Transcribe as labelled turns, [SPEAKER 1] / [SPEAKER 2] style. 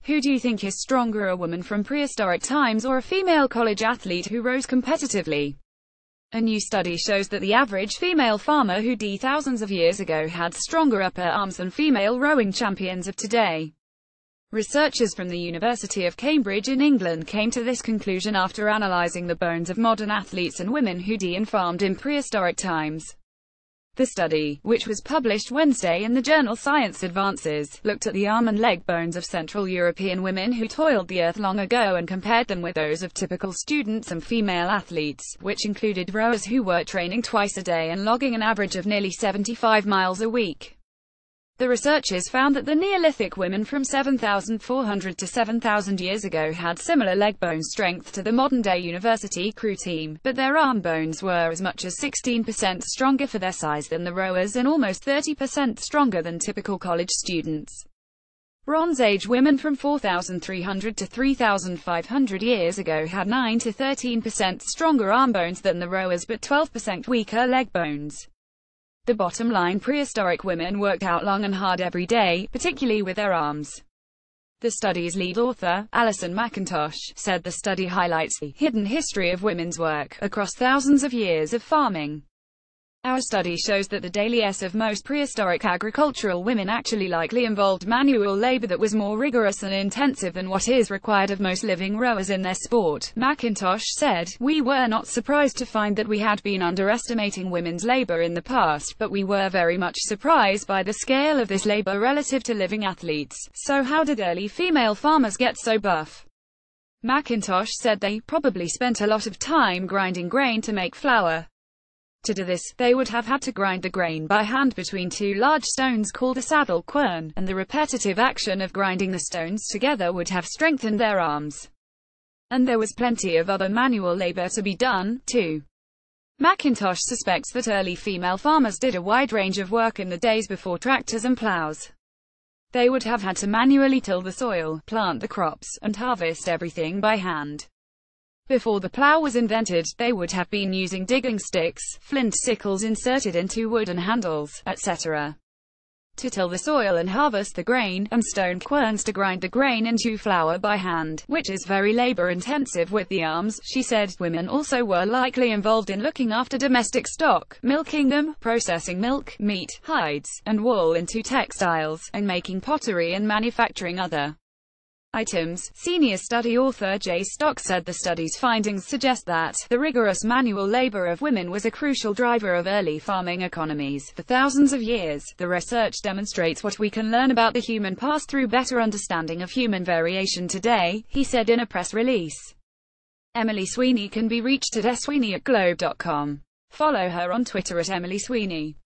[SPEAKER 1] Who do you think is stronger, a woman from prehistoric times or a female college athlete who rose competitively? A new study shows that the average female farmer who died thousands of years ago had stronger upper arms than female rowing champions of today. Researchers from the University of Cambridge in England came to this conclusion after analysing the bones of modern athletes and women who died and farmed in prehistoric times. The study, which was published Wednesday in the journal Science Advances, looked at the arm and leg bones of Central European women who toiled the earth long ago and compared them with those of typical students and female athletes, which included rowers who were training twice a day and logging an average of nearly 75 miles a week. The researchers found that the Neolithic women from 7,400 to 7,000 years ago had similar leg bone strength to the modern-day university crew team, but their arm bones were as much as 16% stronger for their size than the rowers and almost 30% stronger than typical college students. Bronze Age women from 4,300 to 3,500 years ago had 9 to 13% stronger arm bones than the rowers but 12% weaker leg bones. The bottom line: prehistoric women worked out long and hard every day, particularly with their arms. The study's lead author, Alison McIntosh, said the study highlights the hidden history of women's work across thousands of years of farming. Our study shows that the daily lives of most prehistoric agricultural women actually likely involved manual labor that was more rigorous and intensive than what is required of most living rowers in their sport. McIntosh said, "We were not surprised to find that we had been underestimating women's labor in the past, but we were very much surprised by the scale of this labor relative to living athletes. So how did early female farmers get so buff?" McIntosh said they probably spent a lot of time grinding grain to make flour. To do this, they would have had to grind the grain by hand between two large stones called a saddle quern, and the repetitive action of grinding the stones together would have strengthened their arms. And there was plenty of other manual labor to be done, too. McIntosh suspects that early female farmers did a wide range of work in the days before tractors and plows. They would have had to manually till the soil, plant the crops, and harvest everything by hand. Before the plow was invented, they would have been using digging sticks, flint sickles inserted into wooden handles, etc. to till the soil and harvest the grain, and stone querns to grind the grain into flour by hand, which is very labor-intensive with the arms, she said. Women also were likely involved in looking after domestic stock, milking them, processing milk, meat, hides, and wool into textiles, and making pottery and manufacturing other items. Senior study author Jay Stock said the study's findings suggest that the rigorous manual labor of women was a crucial driver of early farming economies for thousands of years. The research demonstrates what we can learn about the human past through better understanding of human variation today, he said in a press release. Emily Sweeney can be reached at sweeney@globe.com. Follow her on Twitter at Emily Sweeney.